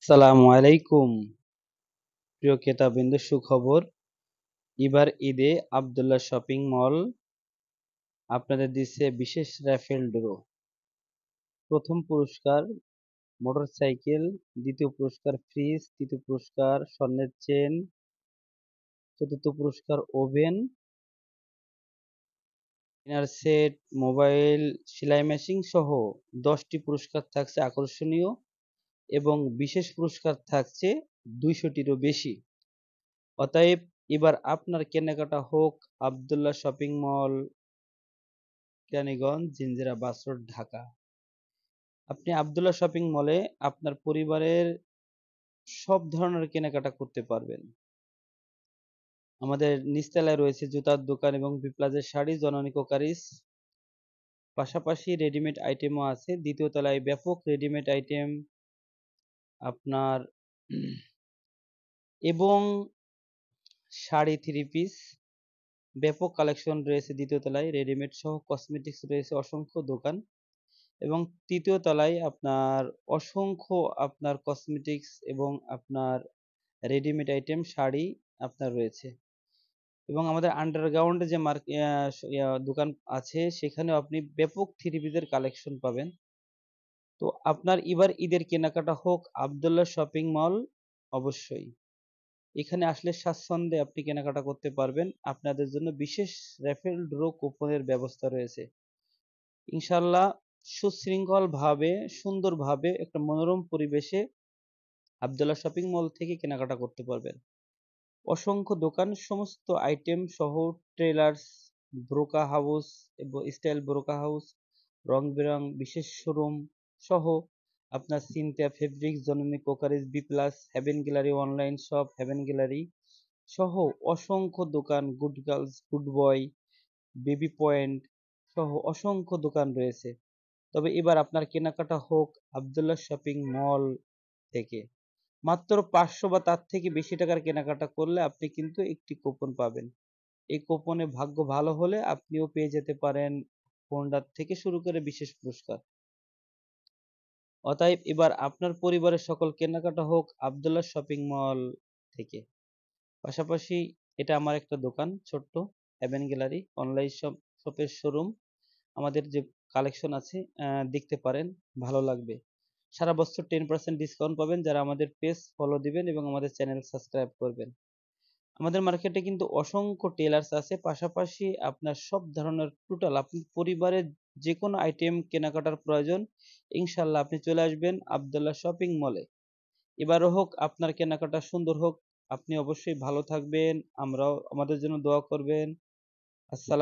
আসসালামু আলাইকুম প্রিয় ক্রেতাবৃন্দ, সুখবর। এবার ঈদে আব্দুল্লাহ শপিং মল আপনাদের দিচ্ছে বিশেষ রাফেল ড্র। প্রথম পুরস্কার মোটরসাইকেল, দ্বিতীয় পুরস্কার ফ্রিজ, তৃতীয় পুরস্কার স্বর্ণের চেন, চতুর্থ পুরস্কার ওভেন, ডিনার সেট, মোবাইল, সেলাই মেশিন সহ 10টি পুরস্কার থাকছে আকর্ষণীয়, এবং বিশেষ পুরস্কার থাকছে 200টিরও বেশি। অতএব এবার আপনার কেনাকাটা হোক আব্দুল্লাহ শপিং মল, কেরানীগঞ্জ, জিঞ্জিরা বাস রোড, ঢাকা। আপনি আব্দুল্লাহ শপিং মলে আপনার পরিবারের সব ধরনের কেনাকাটা করতে পারবেন। আমাদের নিচতলায় রয়েছে জুতার দোকান এবং বিপ্লাজের শাড়ি, জননী কোকারিস, পাশাপাশি রেডিমেড আইটেমও আছে। দ্বিতীয় তলায় ব্যাপক রেডিমেড আইটেম আপনার এবং শাড়ি, থ্রি পিস ব্যাপক কালেকশন রয়েছে। দ্বিতীয় তলায় রেডিমেড সহ কসমেটিক্স রয়েছে অসংখ্য দোকান, এবং তৃতীয় তলায় আপনার অসংখ্য আপনার কসমেটিক্স এবং আপনার রেডিমেড আইটেম শাড়ি আপনার রয়েছে। এবং আমাদের আন্ডারগ্রাউন্ডে যে দোকান আছে সেখানেও আপনি ব্যাপক থ্রি পিসের কালেকশন পাবেন। তো আপনার এবার ঈদের কেনাকাটা হোক আব্দুল্লাহ শপিং মল, অবশ্যই এখানে আসলে স্বাচ্ছন্দ্যে আপনি কেনাকাটা করতে পারবেন। আপনাদের জন্য বিশেষ র্যাফেল ড্র কুপনের ব্যবস্থা রয়েছে। ইনশাল্লাহ সুশৃঙ্খল ভাবে, সুন্দরভাবে, একটা মনোরম পরিবেশে আব্দুল্লাহ শপিং মল থেকে কেনাকাটা করতে পারবেন। অসংখ্য দোকান, সমস্ত আইটেম সহ ট্রেলার্স, ব্রোকা হাউস এবং স্টাইল ব্রোকা হাউস, রং বেরং বিশেষ শোরুম সহ আপনার Cynthia Fabrics, Janani Crockeries, B Plus, Heaven Gallery Online Shop, Heaven Gallery সহ অসংখ্য দোকান, Good Girls, Good Boy, Baby Point সহ অসংখ্য দোকান রয়েছে। তবে এবার আপনার কেনাকাটা হোক আব্দুল্লাহ শপিং মল থেকে। মাত্র 500 বা তার থেকে বেশি টাকার কেনাকাটা করলে আপনি কিন্তু একটি কুপন পাবেন। এই কুপনে ভাগ্য ভালো হলে আপনিও পেয়ে যেতে পারেন হোন্ডার থেকে শুরু করে বিশেষ পুরস্কার। অতএব এবার আপনার পরিবারের সকল কেনাকাটা হোক আব্দুল্লাহ শপিং মল থেকে। পাশাপাশি এটা আমার একটা দোকান ছোট্ট, হেভেন গ্যালারি অনলাইন শপের শোরুম। আমাদের যে কালেকশন আছে দেখতে পারেন, ভালো লাগবে। সারা বছর 10% ডিসকাউন্ট পাবেন যারা আমাদের পেজ ফলো দিবেন এবং আমাদের চ্যানেল সাবস্ক্রাইব করবেন। আমাদের মার্কেটে কিন্তু অসংখ্য টেলার্স আছে, পাশাপাশি আপনার সব ধরনের টোটাল আপনি পরিবারের যে কোনো আইটেম কেনাকাটার প্রয়োজন, ইনশাল্লাহ আপনি চলে আসবেন আব্দুল্লাহ শপিং মলে। এবারও হোক আপনার কেনাকাটা সুন্দর হোক। আপনি অবশ্যই ভালো থাকবেন, আমরাও, আমাদের জন্য দোয়া করবেন। আসসালাম।